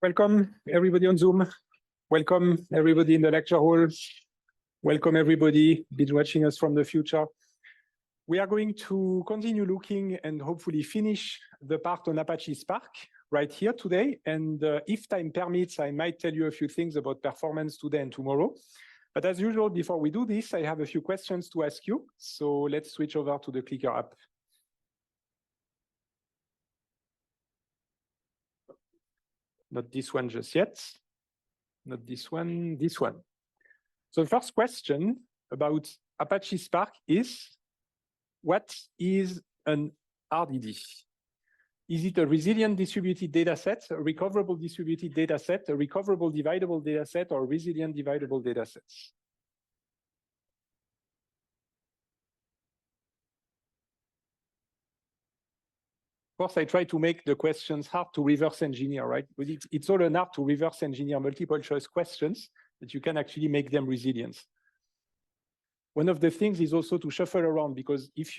Welcome everybody on Zoom. Welcome everybody in the lecture hall. Welcome everybody been watching us from the future. We are going to continue looking and hopefully finish the part on Apache Spark right here today. And if time permits, I might tell you a few things about performance today and tomorrow. But as usual, before we do this, I have a few questions to ask you. So let's switch over to the Clicker app. Not this one just yet. Not this one, this one. So the first question about Apache Spark is, what is an RDD? Is it a resilient distributed data set, a recoverable distributed data set, a recoverable dividable data set, or resilient dividable data sets? Of course, I try to make the questions hard to reverse engineer, right? But it's all an art to reverse engineer multiple choice questions that you can actually make them resilient. One of the things is also to shuffle around, because if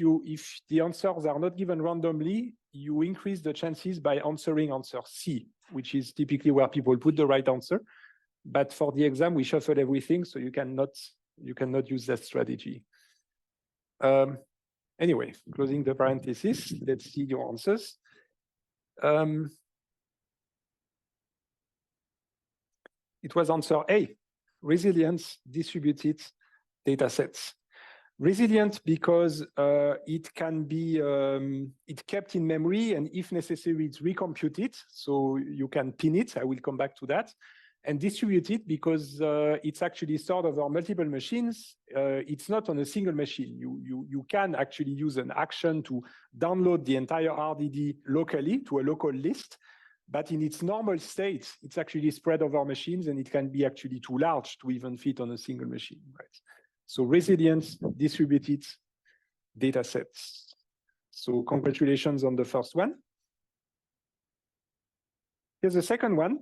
the answers are not given randomly, you increase the chances by answering answer C, which is typically where people put the right answer. But for the exam, we shuffle everything, so you cannot use that strategy. Anyway, closing the parenthesis, let's see your answers. It was answer A, resilience distributed data sets. Resilient because it can be kept in memory, and if necessary, it's recomputed, so you can pin it. I will come back to that. And distributed because it's actually stored over multiple machines. It's not on a single machine. You can actually use an action to download the entire RDD locally to a local list, but in its normal state, it's actually spread over machines, and it can be actually too large to even fit on a single machine, right? So resilient distributed data sets. So congratulations on the first one. Here's the second one.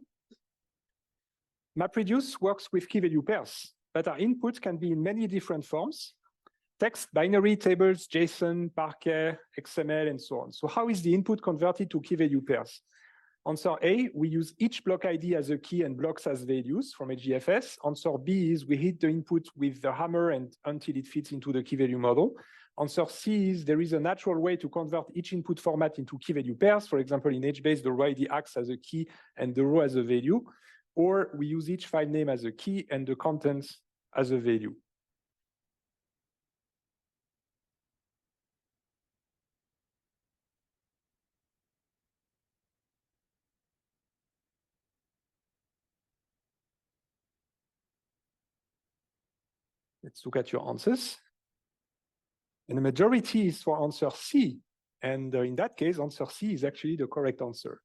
MapReduce works with key value pairs, but our input can be in many different forms: text, binary, tables, JSON, Parquet, XML, and so on. So how is the input converted to key value pairs? Answer A, we use each block ID as a key and blocks as values from HDFS. Answer B is we hit the input with the hammer and until it fits into the key value model. Answer C is there is a natural way to convert each input format into key value pairs. For example, in HBase, the row ID acts as a key and the row as a value. Or we use each file name as a key and the contents as a value. Let's look at your answers. And the majority is for answer C. And in that case, answer C is actually the correct answer.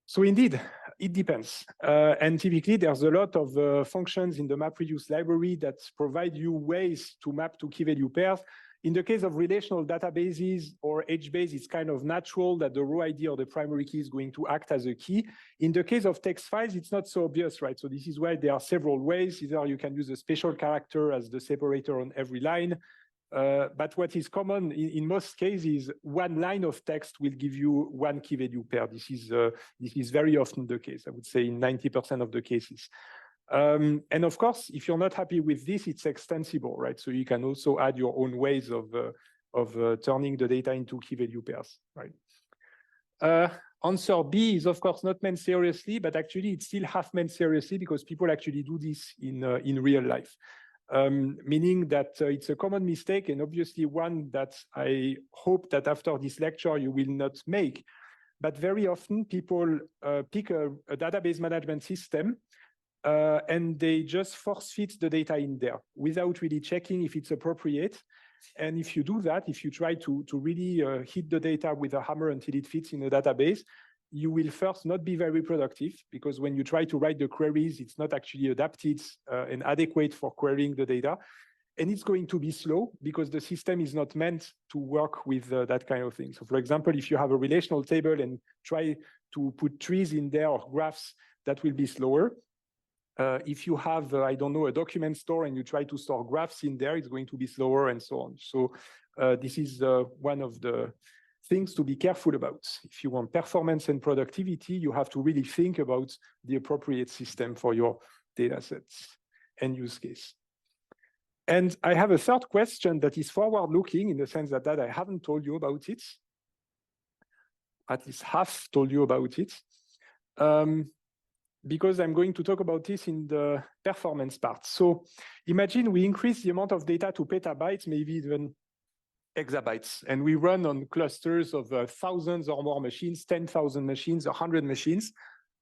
So indeed, it depends. And typically, there's a lot of functions in the MapReduce library that provide you ways to map to key value pairs. In the case of relational databases or HBase, it's kind of natural that the row ID or the primary key is going to act as a key. In the case of text files, it's not so obvious, right? So this is why there are several ways. Either you can use a special character as the separator on every line. But what is common in most cases, one line of text will give you one key value pair. This is very often the case, I would say in 90% of the cases. And of course, if you're not happy with this, it's extensible, right? So you can also add your own ways of turning the data into key value pairs, right? Answer B is of course not meant seriously, but actually it's still half meant seriously because people actually do this in real life. Meaning that it's a common mistake, and obviously one that I hope that after this lecture you will not make. But very often people pick a database management system and they just force fit the data in there without really checking if it's appropriate. And if you do that, if you try to really hit the data with a hammer until it fits in a database, you will first not be very productive, because when you try to write the queries, it's not actually adapted and adequate for querying the data. And it's going to be slow because the system is not meant to work with that kind of thing. So for example, if you have a relational table and try to put trees in there or graphs, that will be slower. If you have, I don't know, a document store and you try to store graphs in there, it's going to be slower and so on. So this is one of the things to be careful about. If you want performance and productivity, you have to really think about the appropriate system for your data sets and use case. And I have a third question that is forward-looking in the sense that I haven't told you about it. At least half told you about it. Because I'm going to talk about this in the performance part. So imagine we increase the amount of data to petabytes, maybe even exabytes, and we run on clusters of thousands or more machines, 10,000 machines, 100 machines.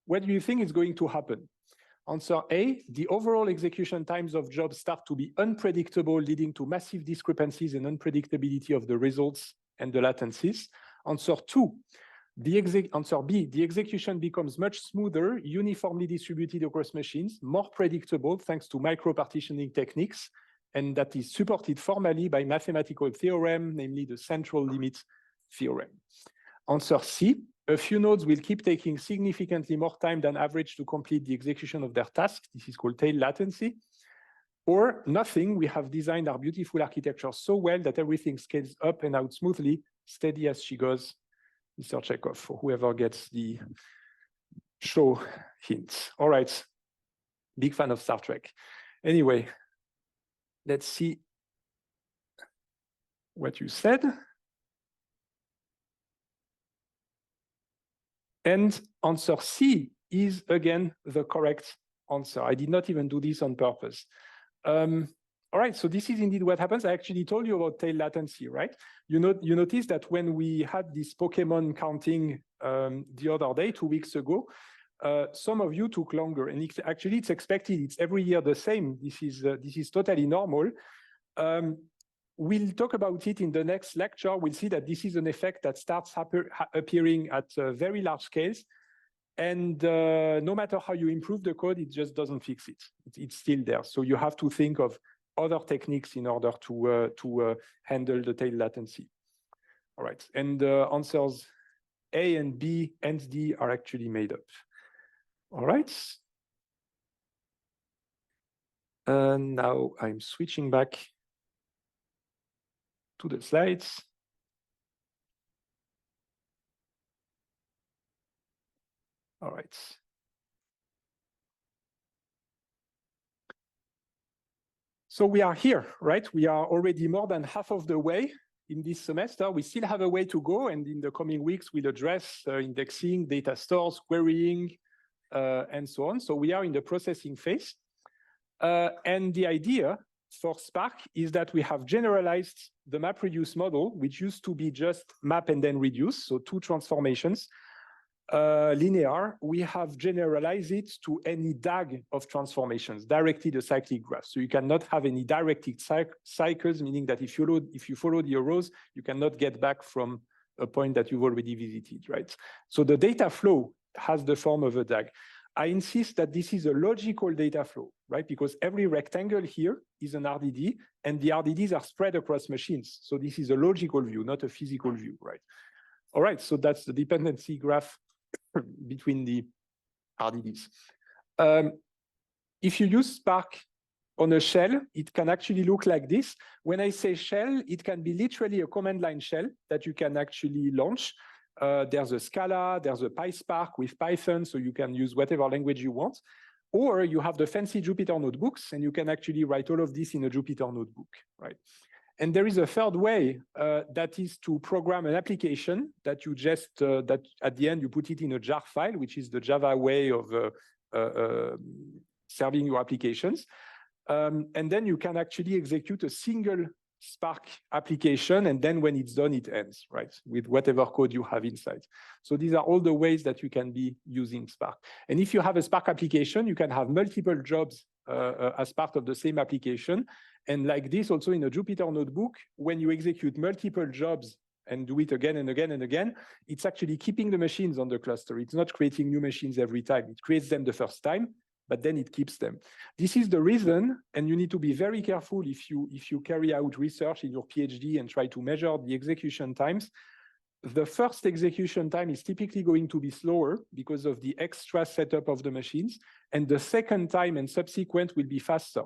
What do you think is going to happen? Answer A, the overall execution times of jobs start to be unpredictable, leading to massive discrepancies and unpredictability of the results and the latencies. Answer Answer B, the execution becomes much smoother, uniformly distributed across machines, more predictable thanks to micro-partitioning techniques, and that is supported formally by mathematical theorem, namely the central limit theorem. Answer C, a few nodes will keep taking significantly more time than average to complete the execution of their task. This is called tail latency. Or nothing, we have designed our beautiful architecture so well that everything scales up and out smoothly, steady as she goes. Mr. Chekhov, for whoever gets the show hint. All right, big fan of Star Trek. Anyway, let's see what you said. And answer C is again the correct answer. I did not even do this on purpose. All right, so this is indeed what happens. I actually told you about tail latency, right? You notice that when we had this Pokemon counting the other day, 2 weeks ago, some of you took longer, and it's expected. It's every year the same. This is totally normal. We'll talk about it in the next lecture. We'll see that this is an effect that starts appearing at very large scales. And no matter how you improve the code, it just doesn't fix it. It's still there. So you have to think of other techniques in order to handle the tail latency. All right, and answers A and B and D are actually made up. All right. Now I'm switching back to the slides. All right. So we are here, right? We are already more than half of the way in this semester. We still have a way to go, and in the coming weeks, we'll address indexing, data stores, querying, and so on. So we are in the processing phase. And the idea for Spark is that we have generalized the MapReduce model, which used to be just map and then reduce, so 2 transformations, linear. We have generalized it to any DAG of transformations, directed acyclic graph. So you cannot have any directed cycles, meaning that if you follow the arrows, you cannot get back from a point that you've already visited, right? So the data flow has the form of a DAG. I insist that this is a logical data flow, right? Because every rectangle here is an RDD, and the RDDs are spread across machines. So this is a logical view, not a physical view, right? All right, so that's the dependency graph between the RDDs. If you use Spark on a shell, it can actually look like this. When I say shell, it can be literally a command line shell that you can actually launch. There's a Scala, there's a PySpark with Python, so you can use whatever language you want. Or you have the fancy Jupyter notebooks, and you can actually write all of this in a Jupyter notebook, right? And there is a third way, that is to program an application that you just, that at the end you put it in a jar file, which is the Java way of serving your applications. And then you can actually execute a single Spark application, and then when it's done, it ends, right, with whatever code you have inside. So these are all the ways that you can be using Spark. And if you have a Spark application, you can have multiple jobs as part of the same application. And like this, also in a Jupyter notebook, when you execute multiple jobs and do it again and again and again, it's actually keeping the machines on the cluster. It's not creating new machines every time. It creates them the first time, but then it keeps them. This is the reason, and you need to be very careful if you carry out research in your PhD and try to measure the execution times. The first execution time is typically going to be slower because of the extra setup of the machines, and the second time and subsequent will be faster.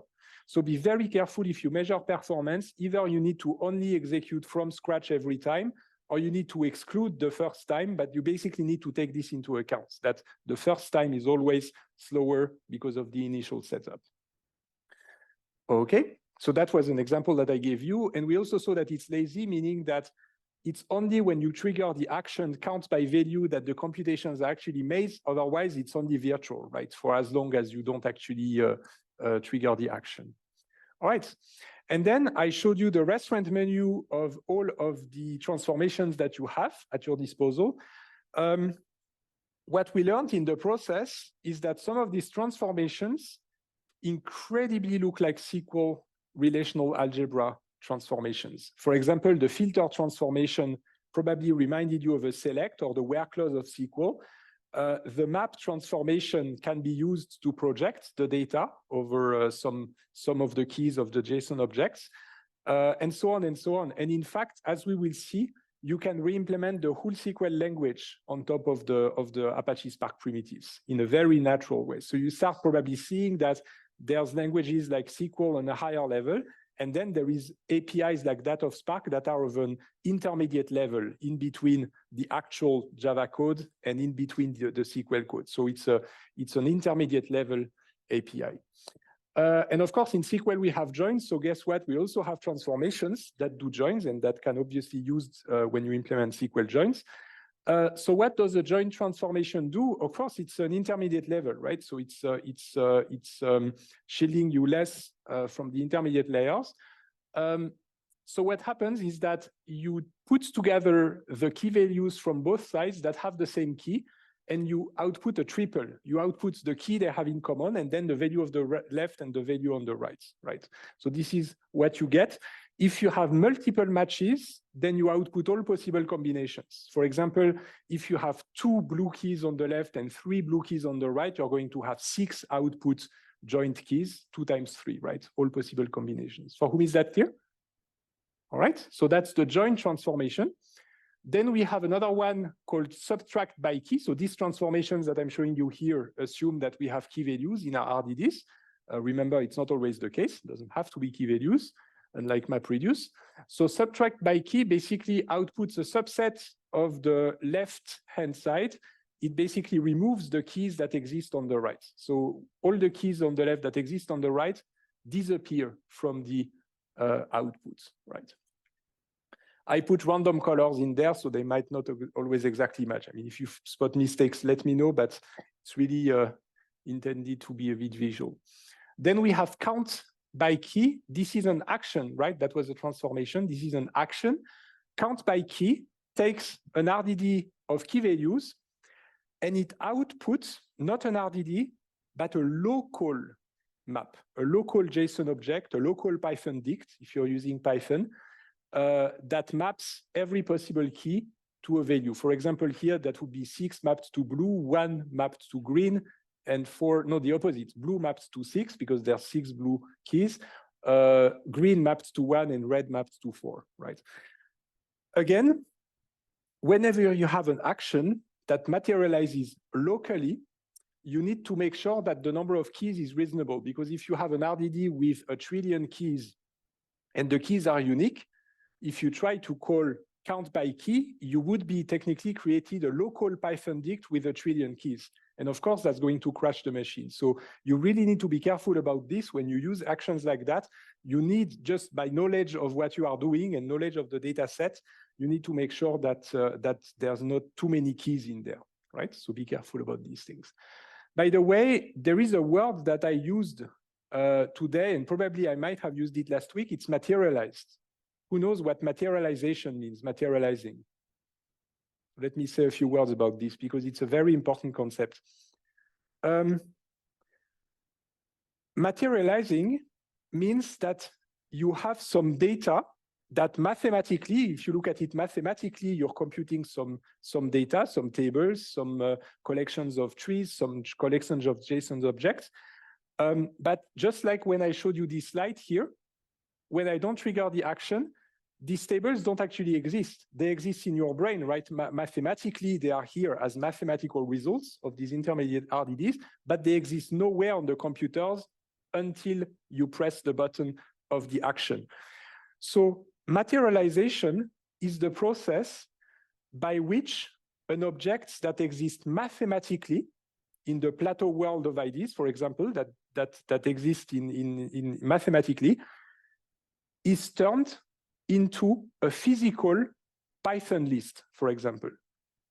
So be very careful if you measure performance. Either you need to only execute from scratch every time, or you need to exclude the first time, but you basically need to take this into account, that the first time is always slower because of the initial setup. Okay, so that was an example that I gave you. And we also saw that it's lazy, meaning that it's only when you trigger the action count by value that the computations are actually made. Otherwise, it's only virtual, right? For as long as you don't actually trigger the action. All right. And then I showed you the restaurant menu of all of the transformations that you have at your disposal. What we learned in the process is that some of these transformations incredibly look like SQL relational algebra transformations. For example, the filter transformation probably reminded you of a select or the where clause of SQL. The map transformation can be used to project the data over some of the keys of the JSON objects, and so on and so on. And in fact, as we will see, you can re-implement the whole SQL language on top of the Apache Spark primitives in a very natural way. So you start probably seeing that there's languages like SQL on a higher level, and then there is APIs like that of Spark that are of an intermediate level in between the actual Java code and in between the SQL code. So it's an intermediate level API. And of course, in SQL, we have joins. So guess what? We also have transformations that do joins, and that can obviously used when you implement SQL joins. So what does a join transformation do? Of course, it's an intermediate level, right? So it's shielding you less from the intermediate layers. So what happens is that you put together the key values from both sides that have the same key, and you output a triple. You output the key they have in common, and then the value of the left and the value on the right, right? So this is what you get. If you have multiple matches, then you output all possible combinations. For example, if you have 2 blue keys on the left and 3 blue keys on the right, you're going to have 6 output joint keys, 2 times 3, right? All possible combinations. For whom is that clear? All right, so that's the join transformation. Then we have another one called subtract by key. So these transformations that I'm showing you here assume that we have key values in our RDDs. Remember, it's not always the case. It doesn't have to be key values, unlike MapReduce. So subtract by key basically outputs a subset of the left-hand side. It basically removes the keys that exist on the right. So all the keys on the left that exist on the right disappear from the output, right? I put random colors in there, so they might not always exactly match. I mean, if you spot mistakes, let me know, but it's really intended to be a bit visual. Then we have count by key. This is an action, right? That was a transformation. This is an action. Count by key takes an RDD of key values, and it outputs not an RDD, but a local map, a local JSON object, a local Python dict, if you're using Python, that maps every possible key to a value. For example, here, that would be 6 mapped to blue, 1 mapped to green, and 4, no, the opposite. Blue maps to 6 because there are 6 blue keys, green mapped to 1, and red mapped to 4, right? Again, whenever you have an action that materializes locally, you need to make sure that the number of keys is reasonable, because if you have an RDD with 1 trillion keys and the keys are unique, if you try to call count by key, you would be technically created a local Python dict with 1 trillion keys. And of course, that's going to crash the machine. So you really need to be careful about this. When you use actions like that, you need, just by knowledge of what you are doing and knowledge of the data set, you need to make sure that, that there's not too many keys in there, right? So be careful about these things. By the way, there is a word that I used today, and probably I might have used it last week. It's materialized. Who knows what materialization means, materializing? Let me say a few words about this, because it's a very important concept. Materializing means that you have some data that mathematically, if you look at it mathematically, you're computing some data, some tables, some collections of trees, some collections of JSON objects. But just like when I showed you this slide here, when I don't trigger the action, these tables don't actually exist. They exist in your brain, right? Mathematically, they are here as mathematical results of these intermediate RDDs, but they exist nowhere on the computers until you press the button of the action. So materialization is the process by which an object that exists mathematically in the Plato world of IDs, for example, that exists in mathematically, is turned into a physical Python list, for example.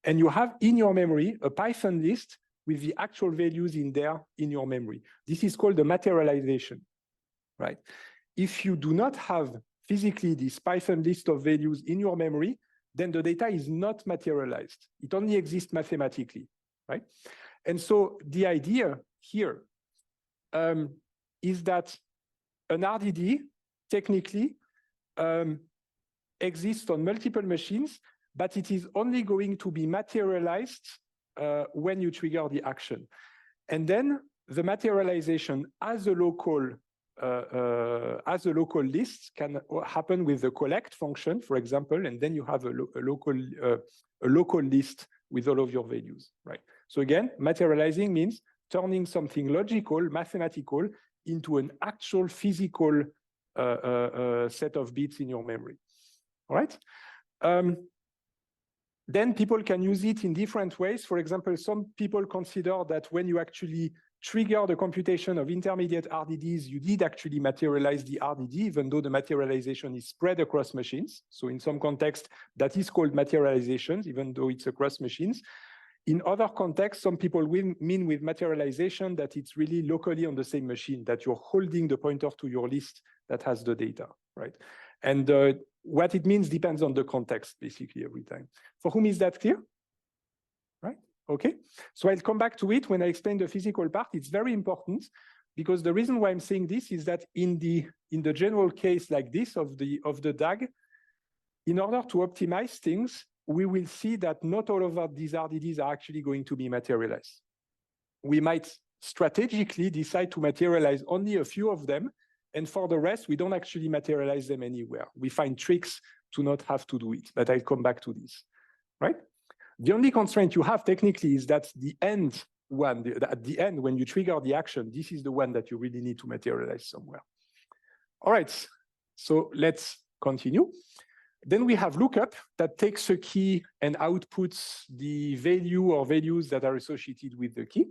And you have in your memory a Python list with the actual values in there in your memory. This is called the materialization, right? If you do not have physically this Python list of values in your memory, then the data is not materialized. It only exists mathematically, right? And so the idea here is that an RDD technically exists on multiple machines, but it is only going to be materialized when you trigger the action. And then the materialization as a local list can happen with the collect function, for example, and then you have a local list with all of your values, right? So again, materializing means turning something logical, mathematical, into an actual physical set of bits in your memory, all right? Then people can use it in different ways. For example, some people consider that when you actually trigger the computation of intermediate RDDs, you did actually materialize the RDD, even though the materialization is spread across machines. So in some context, that is called materialization, even though it's across machines. In other contexts, some people mean with materialization that it's really locally on the same machine, that you're holding the pointer to your list that has the data, right? And what it means depends on the context, basically, every time. For whom is that clear? Right? Okay. So I'll come back to it when I explain the physical part. It's very important because the reason why I'm saying this is that in the general case like this of the DAG, in order to optimize things, we will see that not all of these RDDs are actually going to be materialized. We might strategically decide to materialize only a few of them, and for the rest, we don't actually materialize them anywhere. We find tricks to not have to do it, but I'll come back to this, right? The only constraint you have technically is that the end one, at the end, when you trigger the action, this is the one that you really need to materialize somewhere. All right, so let's continue. Then we have lookup that takes a key and outputs the value or values that are associated with the key.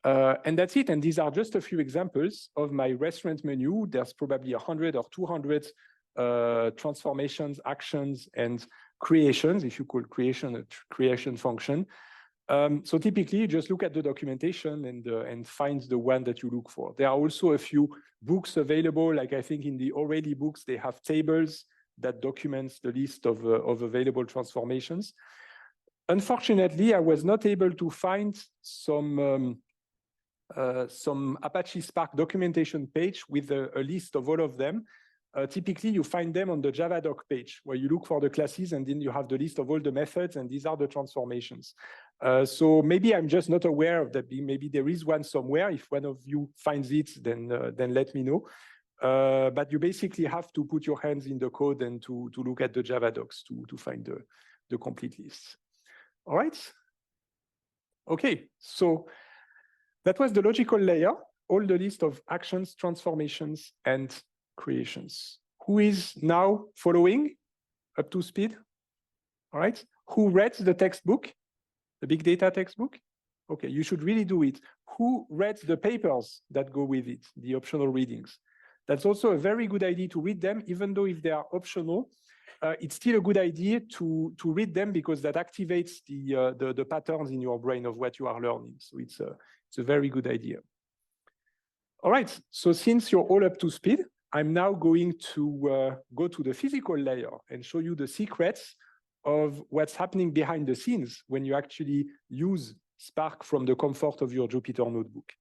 And that's it. And these are just a few examples of my restaurant menu. There's probably 100 or 200 transformations, actions, and creations, if you call creation a creation function. So typically, you just look at the documentation and find the one that you look for. There are also a few books available, like I think in the already books, they have tables that documents the list of available transformations. Unfortunately, I was not able to find some Apache Spark documentation page with a list of all of them. Typically, you find them on the Javadoc page, where you look for the classes, and then you have the list of all the methods, and these are the transformations. So maybe I'm just not aware of that. Maybe there is one somewhere. If one of you finds it, then let me know. But you basically have to put your hands in the code and to look at the Javadocs to find the complete list. All right? Okay, so that was the logical layer, all the list of actions, transformations, and creations. Who is now following up to speed? All right. Who read the textbook, the big data textbook? Okay, you should really do it. Who read the papers that go with it, the optional readings? That's also a very good idea to read them, even though if they are optional, it's still a good idea to read them because that activates the patterns in your brain of what you are learning. So it's a very good idea. All right, so since you're all up to speed, I'm now going to go to the physical layer and show you the secrets of what's happening behind the scenes when you actually use Spark from the comfort of your Jupyter notebook.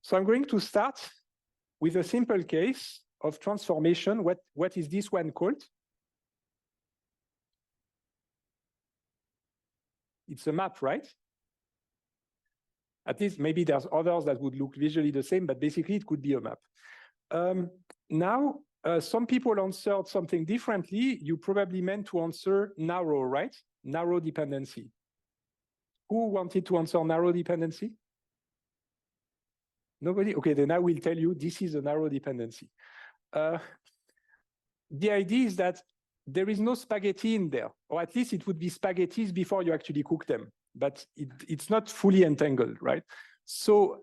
So I'm going to start with a simple case of transformation. What is this one called? It's a map, right? At least maybe there's others that would look visually the same, but basically it could be a map. Now, some people answered something differently. You probably meant to answer narrow, right? Narrow dependency. Who wanted to answer narrow dependency? Nobody? Okay, then I will tell you this is a narrow dependency. The idea is that there is no spaghetti in there, or at least it would be spaghettis before you actually cook them, but it's not fully entangled, right? So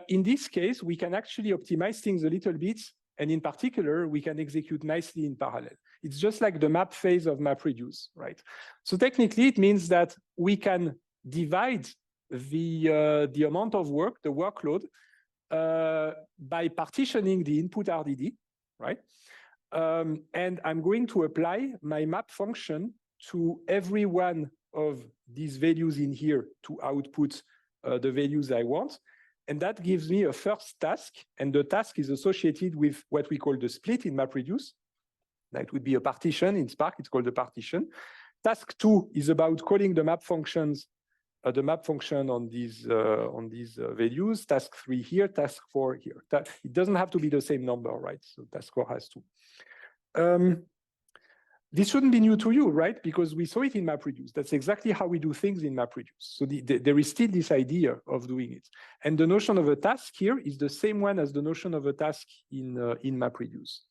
in this case, we can actually optimize things a little bit, and in particular, we can execute nicely in parallel. It's just like the map phase of MapReduce, right? So technically, it means that we can divide the amount of work, the workload, by partitioning the input RDD, right? And I'm going to apply my map function to every one of these values in here to output the values I want. And that gives me a first task, and the task is associated with what we call the split in MapReduce. That would be a partition in Spark, it's called a partition. Task 2 is about calling the map functions, the map function on these values. Task 3 here, task 4 here. It doesn't have to be the same number, right? So task 4 has 2. This shouldn't be new to you, right? Because we saw it in MapReduce. That's exactly how we do things in MapReduce. So there is still this idea of doing it. And the notion of a task here is the same one as the notion of a task in MapReduce.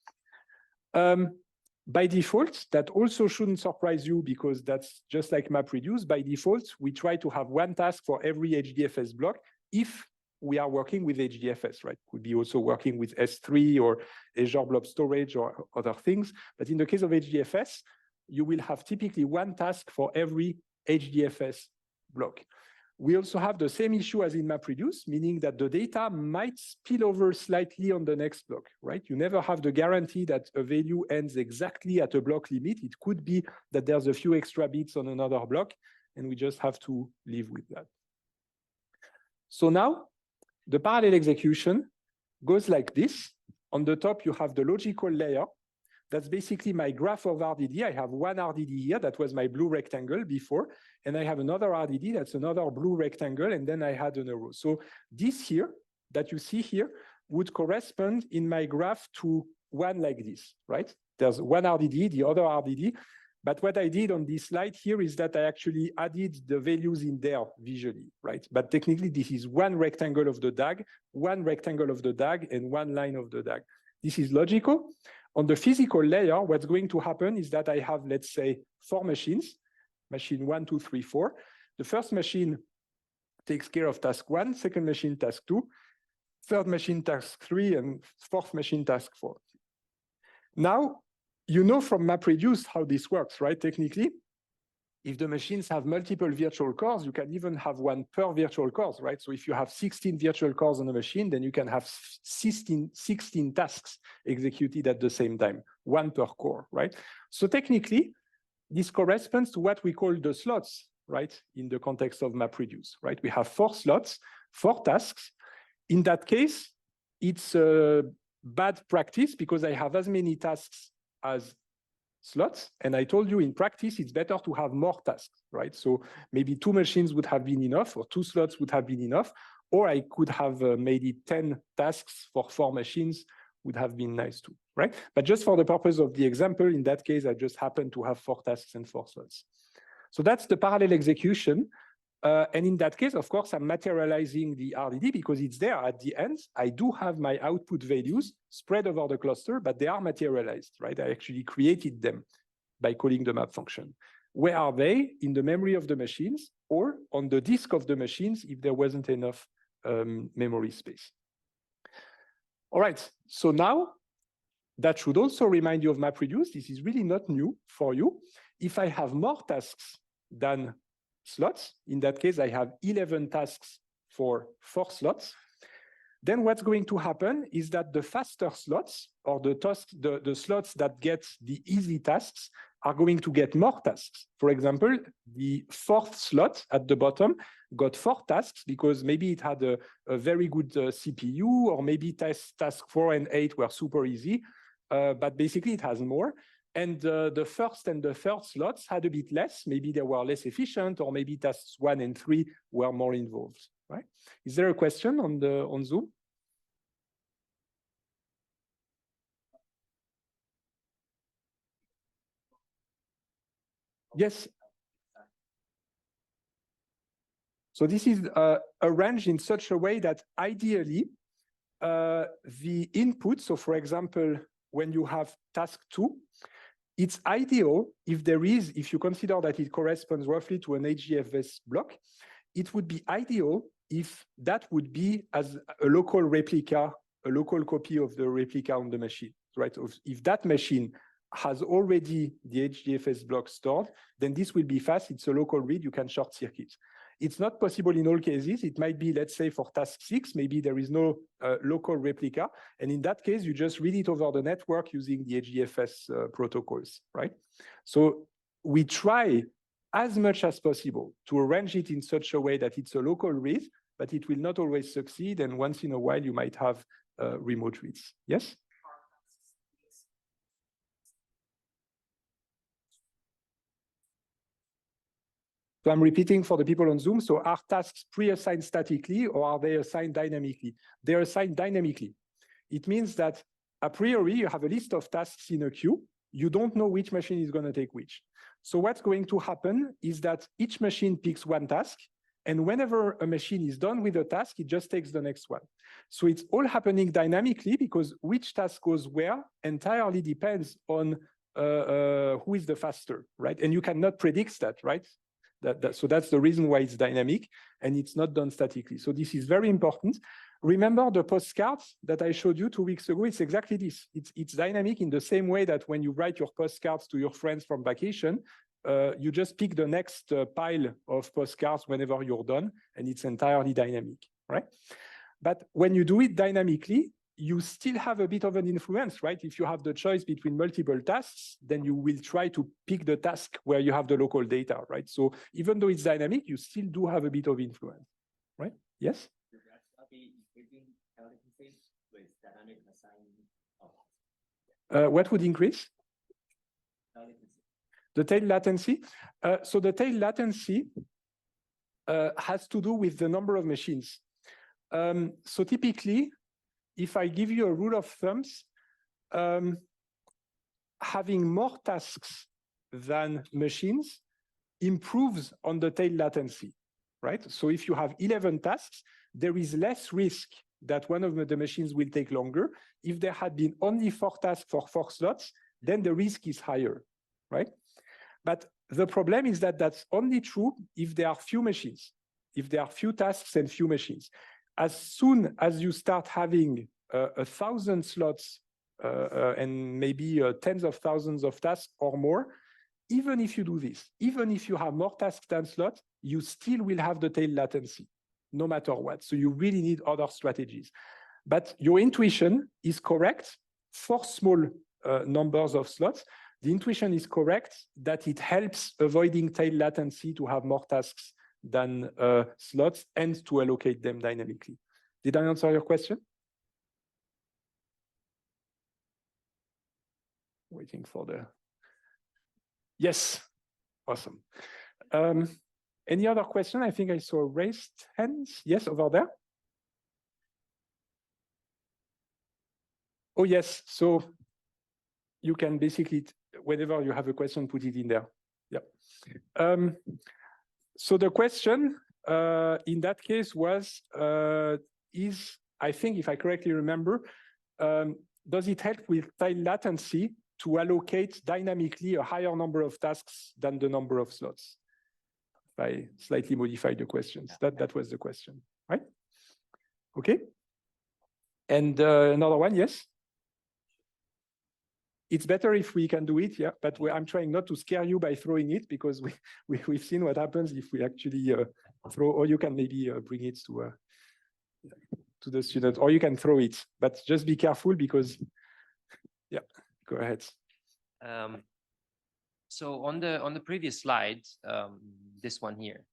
By default, that also shouldn't surprise you because that's just like MapReduce. By default, we try to have one task for every HDFS block if we are working with HDFS, right? Could be also working with S3 or Azure Blob Storage or other things. But in the case of HDFS, you will have typically one task for every HDFS block. We also have the same issue as in MapReduce, meaning that the data might spill over slightly on the next block, right? You never have the guarantee that a value ends exactly at a block limit. It could be that there's a few extra bits on another block, and we just have to live with that. So now, the parallel execution goes like this. On the top, you have the logical layer. That's basically my graph of RDD. I have one RDD here. That was my blue rectangle before. And I have another RDD. That's another blue rectangle. And then I had an arrow. So this here that you see here would correspond in my graph to one like this, right? There's one RDD, the other RDD. But what I did on this slide here is that I actually added the values in there visually, right? But technically, this is one rectangle of the DAG, one rectangle of the DAG, and one line of the DAG. This is logical. On the physical layer, what's going to happen is that I have, let's say, 4 machines, machine 1, 2, 3, 4. The first machine takes care of task 1, second machine, task 2, third machine, task 3, and fourth machine, task 4. Now, you know from MapReduce how this works, right? Technically, if the machines have multiple virtual cores, you can even have one per virtual cores, right? So if you have 16 virtual cores on a machine, then you can have 16 tasks executed at the same time, one per core, right? So technically, this corresponds to what we call the slots, right? In the context of MapReduce, right? We have 4 slots, 4 tasks. In that case, it's a bad practice because I have as many tasks as slots. And I told you in practice, it's better to have more tasks, right? So maybe 2 machines would have been enough, or 2 slots would have been enough, or I could have maybe 10 tasks for 4 machines would have been nice too, right? But just for the purpose of the example, in that case, I just happen to have 4 tasks and 4 slots. So that's the parallel execution. And in that case, of course, I'm materializing the RDD because it's there at the end. I do have my output values spread over the cluster, but they are materialized, right? I actually created them by calling the map function. Where are they? In the memory of the machines or on the disk of the machines if there wasn't enough memory space. All right, so now that should also remind you of MapReduce. This is really not new for you. If I have more tasks than slots, in that case, I have 11 tasks for 4 slots. Then what's going to happen is that the faster slots or the slots that get the easy tasks are going to get more tasks. For example, the 4th slot at the bottom got 4 tasks because maybe it had a very good CPU, or maybe task 4 and 8 were super easy, but basically it has more. And the first and the third slots had a bit less. Maybe they were less efficient, or maybe tasks 1 and 3 were more involved, right? Is there a question on Zoom? Yes. So this is arranged in such a way that ideally the input, so for example, when you have task 2, It's ideal if you consider that it corresponds roughly to an HDFS block, it would be ideal if that would be as a local replica, a local copy of the replica on the machine, right? If that machine has already the HDFS block stored, then this will be fast. It's a local read, you can short circuit. It's not possible in all cases. It might be, let's say for task 6, maybe there is no local replica. And in that case, you just read it over the network using the HDFS protocols, right? So we try as much as possible to arrange it in such a way that it's a local read, but it will not always succeed. And once in a while, you might have remote reads. Yes? So I'm repeating for the people on Zoom. So are tasks pre-assigned statically or are they assigned dynamically? They're assigned dynamically. It means that a priori, you have a list of tasks in a queue. You don't know which machine is going to take which. So what's going to happen is that each machine picks one task. And whenever a machine is done with a task, it just takes the next one. So it's all happening dynamically because which task goes where entirely depends on who is the faster, right? And you cannot predict that, right? So that's the reason why it's dynamic and it's not done statically. So this is very important. Remember the postcards that I showed you 2 weeks ago? It's exactly this. It's dynamic in the same way that when you write your postcards to your friends from vacation, you just pick the next pile of postcards whenever you're done, and it's entirely dynamic, right? But when you do it dynamically, you still have a bit of an influence, right? If you have the choice between multiple tasks, then you will try to pick the task where you have the local data, right? So even though it's dynamic, you still do have a bit of influence, right? Yes? What would increase? The tail latency. So the tail latency has to do with the number of machines. So typically, if I give you a rule of thumbs, having more tasks than machines improves on the tail latency, right? So if you have 11 tasks, there is less risk that one of the machines will take longer. If there had been only 4 tasks for 4 slots, then the risk is higher, right? But the problem is that that's only true if there are few machines, if there are few tasks and few machines. As soon as you start having 1,000 slots and maybe tens of thousands of tasks or more, even if you do this, even if you have more tasks than slots, you still will have the tail latency, no matter what. So you really need other strategies. But your intuition is correct for small numbers of slots. The intuition is correct that it helps avoiding tail latency to have more tasks than slots and to allocate them dynamically. Did I answer your question? Waiting for the... Yes, awesome. Any other question? I think I saw raised hands. Yes, over there. Oh, yes. So you can basically, whenever you have a question, put it in there. Yeah. So the question in that case was, I think if I correctly remember, does it help with tail latency to allocate dynamically a higher number of tasks than the number of slots? If I slightly modified the questions, that was the question, right? Okay. And another one, yes? It's better if we can do it, yeah, but I'm trying not to scare you by throwing it because we've seen what happens if we actually throw, or you can maybe bring it to the student, or you can throw it, but just be careful because, yeah, go ahead. So on the previous slide, this one here,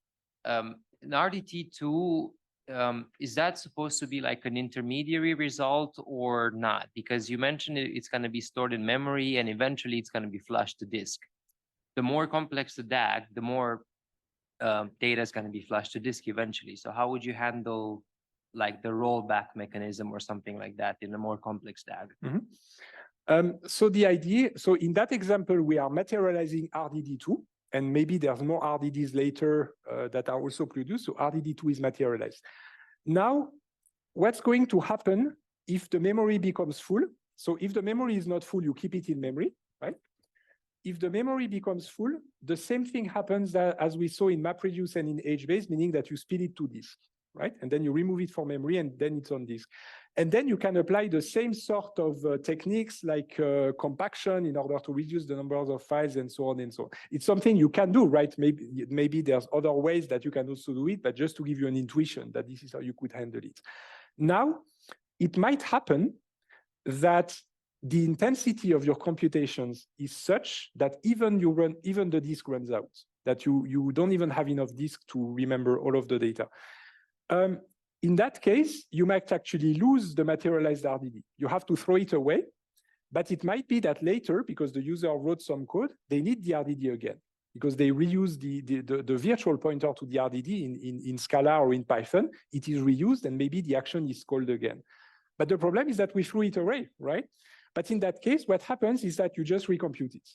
in RDD2, is that supposed to be like an intermediary result or not? Because you mentioned it's going to be stored in memory and eventually it's going to be flushed to disk. The more complex the DAG, the more data is going to be flushed to disk eventually. So how would you handle like the rollback mechanism or something like that in a more complex DAG? Mm-hmm. So the idea, so in that example, we are materializing RDD2. And maybe there's more RDDs later that are also produced. So RDD2 is materialized. Now, what's going to happen if the memory becomes full? So if the memory is not full, you keep it in memory, right? if the memory becomes full, the same thing happens as we saw in MapReduce and in HBase, meaning that you split it to disk, right? And then you remove it from memory and then it's on disk. And then you can apply the same sort of techniques like compaction in order to reduce the numbers of files and so on and so on. It's something you can do, right? Maybe there's other ways that you can also do it, but just to give you an intuition that this is how you could handle it. Now, it might happen that the intensity of your computations is such that even the disk runs out, that you don't even have enough disk to remember all of the data. In that case, you might actually lose the materialized RDD. You have to throw it away, but it might be that later, because the user wrote some code, they need the RDD again, because they reuse the virtual pointer to the RDD in Scala or in Python. It is reused, and maybe the action is called again. But the problem is that we threw it away, right? But in that case, what happens is that you just recompute it,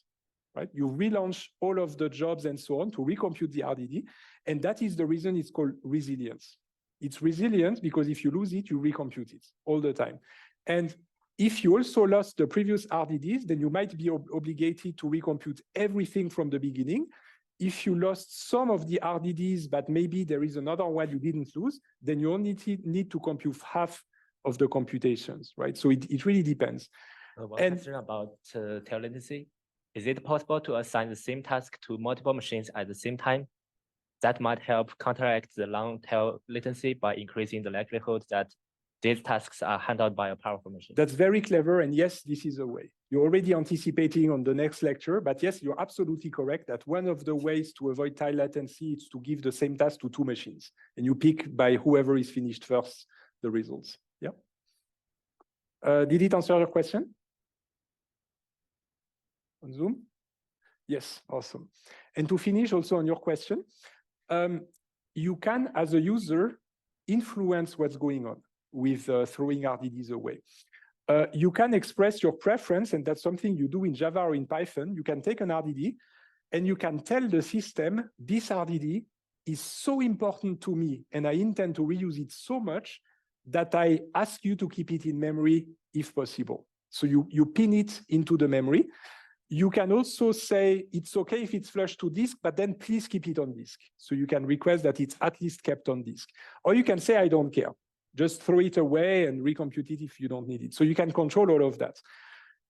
right? You relaunch all of the jobs and so on to recompute the RDD. And that is the reason it's called resilience. It's resilient because if you lose it, you recompute it all the time. And if you also lost the previous RDDs, then you might be obligated to recompute everything from the beginning. If you lost some of the RDDs, but maybe there is another one you didn't lose, then you only need to compute half of the computations, right? So it really depends. One question about tail latency. Is it possible to assign the same task to multiple machines at the same time? That might help counteract the long tail latency by increasing the likelihood that these tasks are handled by a powerful machine. That's very clever. And yes, this is a way. You're already anticipating on the next lecture, but yes, you're absolutely correct that one of the ways to avoid tail latency is to give the same task to two machines. And you pick by whoever is finished first the results. Yeah. Did it answer your question? On Zoom? Yes, awesome. And to finish also on your question, you can, as a user, influence what's going on with throwing RDDs away. You can express your preference, and that's something you do in Java or in Python. You can take an RDD, and you can tell the system, this RDD is so important to me, and I intend to reuse it so much that I ask you to keep it in memory if possible. So you pin it into the memory. You can also say, it's okay if it's flushed to disk, but then please keep it on disk. So you can request that it's at least kept on disk. Or you can say, I don't care. Just throw it away and recompute it if you don't need it. So you can control all of that.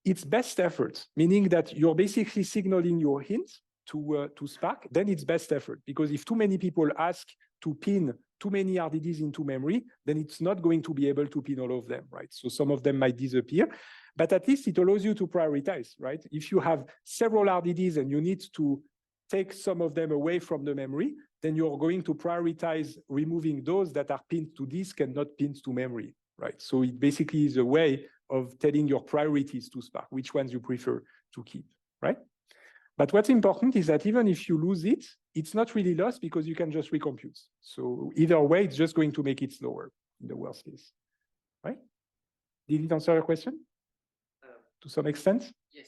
It's best effort, meaning that you're basically signaling your hint to Spark, then it's best effort. Because if too many people ask to pin too many RDDs into memory, then it's not going to be able to pin all of them, right? So some of them might disappear, but at least it allows you to prioritize, right? If you have several RDDs and you need to take some of them away from the memory, then you're going to prioritize removing those that are pinned to disk and not pinned to memory, right? So it basically is a way of telling your priorities to Spark, which ones you prefer to keep, right? But what's important is that even if you lose it, it's not really lost because you can just recompute. So either way, it's just going to make it slower in the worst case, right? Did it answer your question? To some extent? Yes.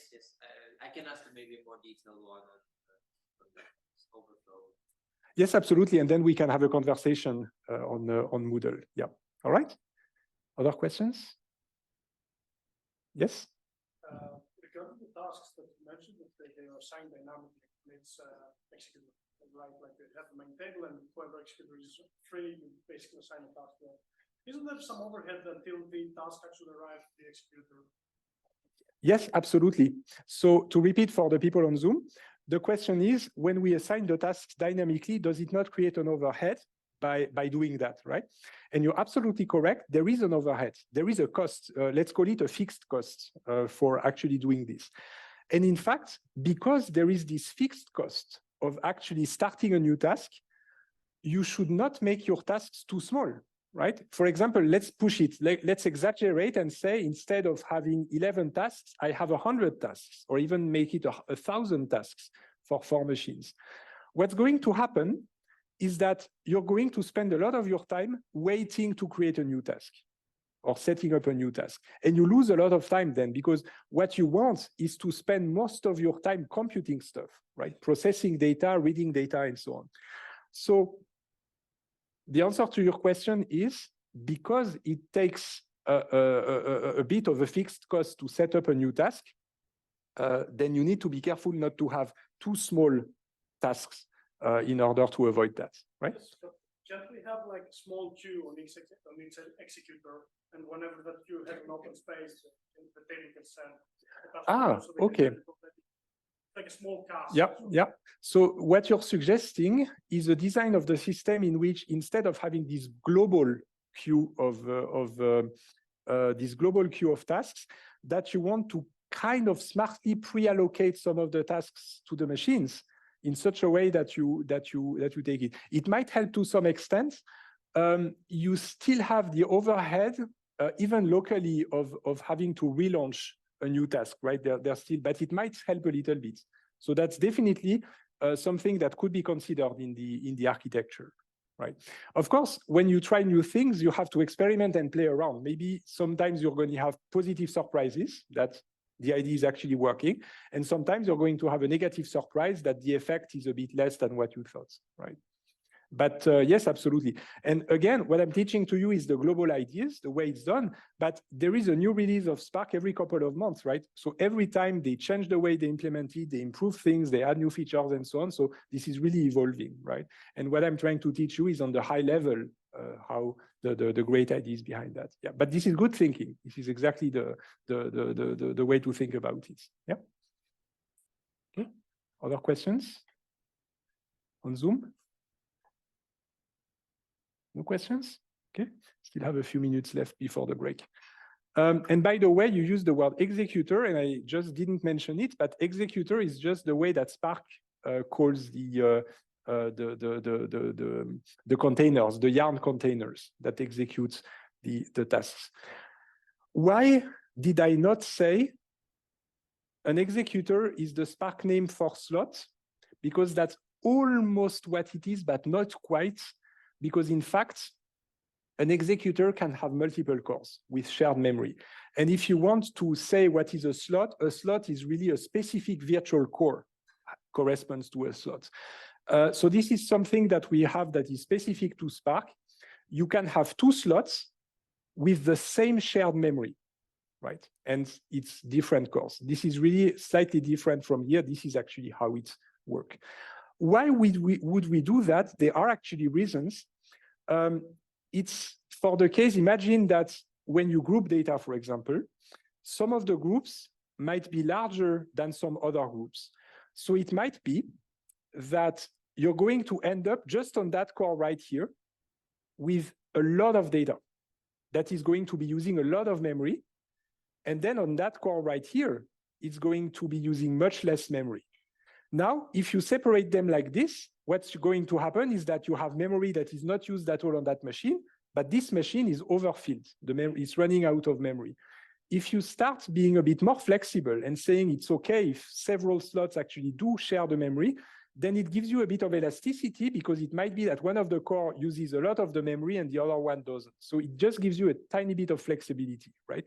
I can ask maybe a more detailed one on overflow. Yes, absolutely. And then we can have a conversation on Moodle. Yeah. All right. Other questions? Yes? Regarding the tasks that you mentioned, that they are assigned dynamically, it's executor, right? Like they have a main table, and whoever executor is free, you basically assign a task there. Isn't there some overhead until the task actually arrives to the executor? Yes, absolutely. So to repeat for the people on Zoom, the question is, when we assign the tasks dynamically, does it not create an overhead by doing that, right? And you're absolutely correct. There is an overhead. There is a cost. Let's call it a fixed cost for actually doing this. And in fact, because there is this fixed cost of actually starting a new task, you should not make your tasks too small, right? For example, let's push it. Let's exaggerate and say, instead of having 11 tasks, I have 100 tasks, or even make it 1,000 tasks for 4 machines. What's going to happen is that you're going to spend a lot of your time waiting to create a new task or setting up a new task. And you lose a lot of time then, because what you want is to spend most of your time computing stuff, right? Processing data, reading data, and so on. So the answer to your question is, because it takes a bit of a fixed cost to set up a new task, then you need to be careful not to have too small tasks in order to avoid that, right? Can't we have like a small queue on each executor, and whenever that queue has an open space, the data gets sent? Okay. Like a small cast. Yeah. So what you're suggesting is a design of the system in which, instead of having this global queue of tasks, that you want to kind of smartly pre-allocate some of the tasks to the machines in such a way that you take it. It might help to some extent. You still have the overhead, even locally, of having to relaunch a new task, right? They're still, but it might help a little bit. So that's definitely something that could be considered in the architecture, right? Of course, when you try new things, you have to experiment and play around. Maybe sometimes you're going to have positive surprises that the idea is actually working, and sometimes you're going to have a negative surprise that the effect is a bit less than what you thought, right? But yes, absolutely. And again, what I'm teaching to you is the global ideas, the way it's done, but there is a new release of Spark every couple of months, right? So every time they change the way they implement it, they improve things, they add new features and so on. So this is really evolving, right? And what I'm trying to teach you is on the high level, how the great ideas behind that. Yeah, but this is good thinking. This is exactly the way to think about it. Yeah. Okay. Other questions on Zoom? No questions? Okay, still have a few minutes left before the break. And by the way, you use the word executor, and I just didn't mention it, but executor is just the way that Spark calls the containers, the yarn containers that execute the tasks. Why did I not say an executor is the Spark name for slot? Because that's almost what it is, but not quite. Because in fact, an executor can have multiple cores with shared memory. And if you want to say what is a slot is really a specific virtual core corresponds to a slot. So this is something that we have that is specific to Spark. You can have two slots with the same shared memory, right? And it's different cores. This is really slightly different from here. This is actually how it works. Why would we do that? There are actually reasons. It's for the case, imagine that when you group data, for example, some of the groups might be larger than some other groups. So it might be that you're going to end up just on that core right here with a lot of data that is going to be using a lot of memory. And then on that core right here, it's going to be using much less memory. Now, if you separate them like this, what's going to happen is that you have memory that is not used at all on that machine, but this machine is overfilled. The memory is running out of memory. If you start being a bit more flexible and saying it's okay if several slots actually do share the memory, then it gives you a bit of elasticity, because it might be that one of the core uses a lot of the memory and the other one doesn't. So it just gives you a tiny bit of flexibility, right?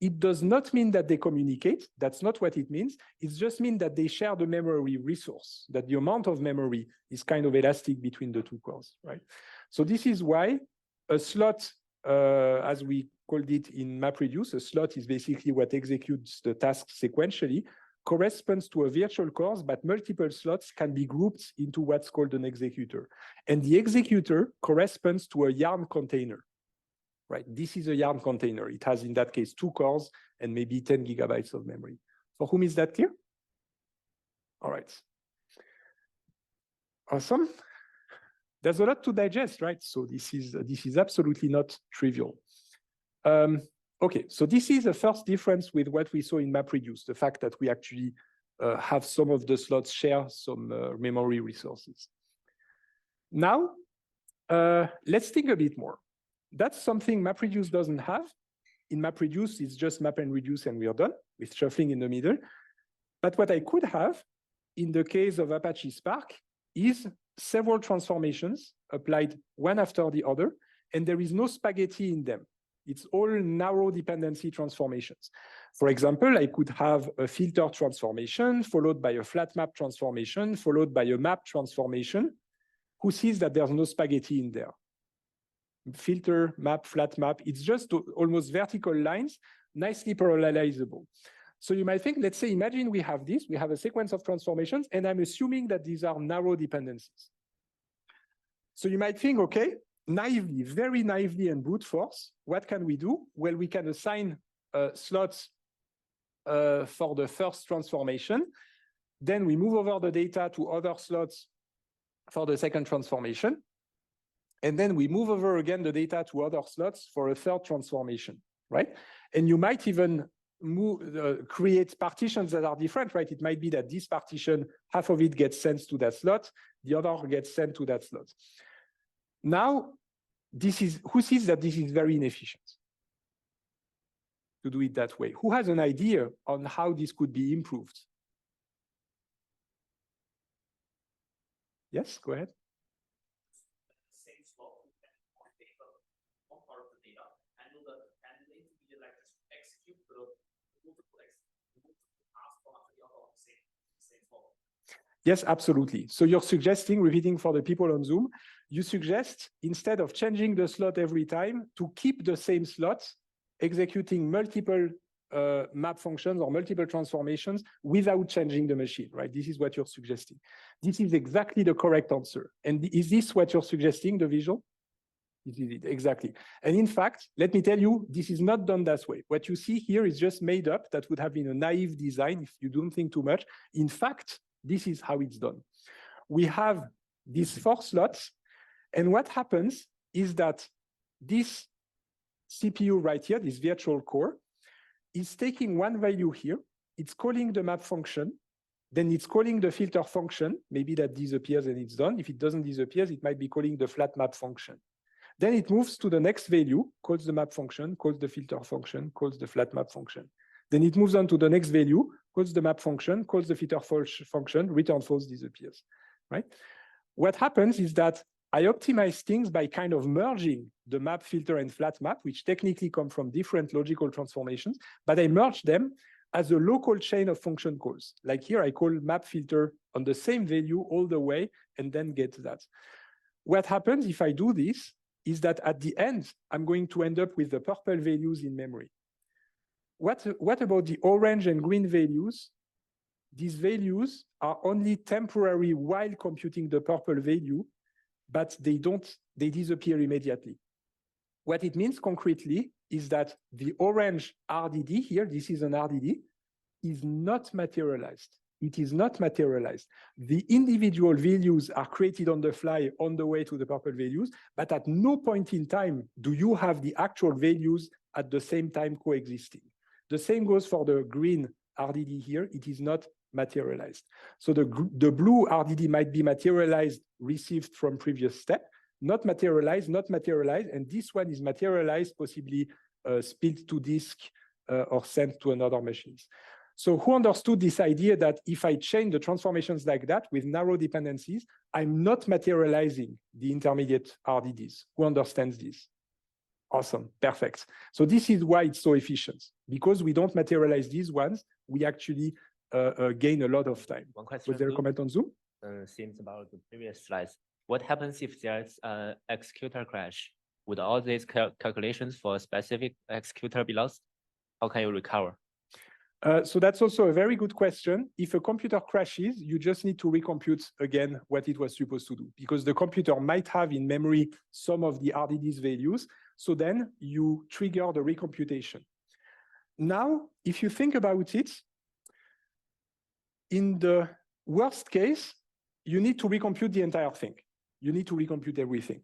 It does not mean that they communicate. That's not what it means. It just means that they share the memory resource, that the amount of memory is kind of elastic between the two cores, right? So this is why a slot, as we called it in MapReduce, a slot is basically what executes the task sequentially, corresponds to a virtual core, but multiple slots can be grouped into what's called an executor. And the executor corresponds to a yarn container, right? This is a yarn container. It has, in that case, 2 cores and maybe 10 gigabytes of memory. For whom is that clear? All right. Awesome. There's a lot to digest, right? So this is absolutely not trivial. Okay, so this is the first difference with what we saw in MapReduce, the fact that we actually have some of the slots share some memory resources. Now, let's think a bit more. That's something MapReduce doesn't have. In MapReduce, it's just map and reduce and we are done with shuffling in the middle. But what I could have in the case of Apache Spark is several transformations applied one after the other, and there is no spaghetti in them. It's all narrow dependency transformations. For example, I could have a filter transformation followed by a flat map transformation, followed by a map transformation. Who sees that there's no spaghetti in there? Filter, map, flat map, it's just almost vertical lines, nicely parallelizable. So you might think, let's say, imagine we have this, we have a sequence of transformations, and I'm assuming that these are narrow dependencies. So you might think, okay, naively, very naively and brute force, what can we do? Well, we can assign slots for the first transformation. Then we move over the data to other slots for the second transformation. And then we move over again the data to other slots for a third transformation, right? And you might even create partitions that are different, right? It might be that this partition, half of it gets sent to that slot, the other gets sent to that slot. Now, who sees that this is very inefficient to do it that way? Who has an idea on how this could be improved? Yes, go ahead. Same slot, we can one part of the data, and latency be like just execute the multiple tasks one after the other on the same slot. Yes, absolutely. So you're suggesting, repeating for the people on Zoom, you suggest instead of changing the slot every time to keep the same slot, executing multiple map functions or multiple transformations without changing the machine, right? This is what you're suggesting. This is exactly the correct answer. And is this what you're suggesting, the visual? This is it, exactly. And in fact, let me tell you, this is not done that way. What you see here is just made up. That would have been a naive design if you don't think too much. In fact, this is how it's done. We have these 4 slots. And what happens is that this CPU right here, this virtual core, is taking one value here. It's calling the map function. Then it's calling the filter function. Maybe that disappears and it's done. If it doesn't disappear, it might be calling the flat map function. Then it moves to the next value, calls the map function, calls the filter function, calls the flat map function. Then it moves on to the next value, calls the map function, calls the filter function, return false, disappears, right? What happens is that I optimize things by kind of merging the map, filter, and flat map, which technically come from different logical transformations, but I merge them as a local chain of function calls. Like here, I call map filter on the same value all the way and then get that. What happens if I do this is that at the end, I'm going to end up with the purple values in memory. What about the orange and green values? These values are only temporary while computing the purple value, but they disappear immediately. What it means concretely is that the orange RDD here, this is an RDD, is not materialized. It is not materialized. The individual values are created on the fly on the way to the purple values, but at no point in time do you have the actual values at the same time coexisting. The same goes for the green RDD here. It is not materialized. So the blue RDD might be materialized, received from previous step, not materialized, and this one is materialized, possibly spilled to disk or sent to another machine. So who understood this idea that if I change the transformations like that with narrow dependencies, I'm not materializing the intermediate RDDs? Who understands this? Awesome, perfect. So this is why it's so efficient. Because we don't materialize these ones, we actually gain a lot of time. One question. Was there a comment on Zoom? Seems about the previous slides. What happens if there's an executor crash? Would all these calculations for a specific executor be lost? How can you recover? So that's also a very good question. If a computer crashes, you just need to recompute again what it was supposed to do, because the computer might have in memory some of the RDD's values. So then you trigger the recomputation. Now, if you think about it, in the worst case, you need to recompute the entire thing. You need to recompute everything.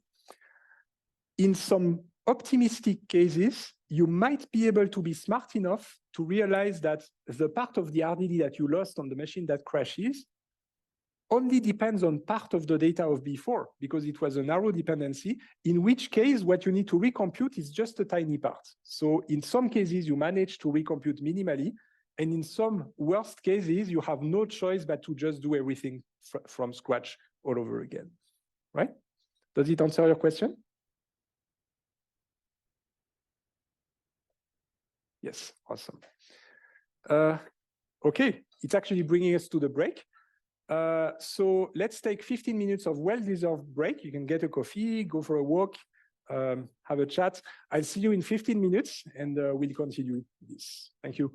In some optimistic cases, you might be able to be smart enough to realize that the part of the RDD that you lost on the machine that crashes only depends on part of the data of before, because it was a narrow dependency, in which case what you need to recompute is just a tiny part. So in some cases, you manage to recompute minimally, and in some worst cases, you have no choice but to just do everything from scratch all over again, right? Does it answer your question? Yes, awesome. Okay, it's actually bringing us to the break. So let's take 15 minutes of well-deserved break. You can get a coffee, go for a walk, have a chat. I'll see you in 15 minutes and we'll continue this. Thank you.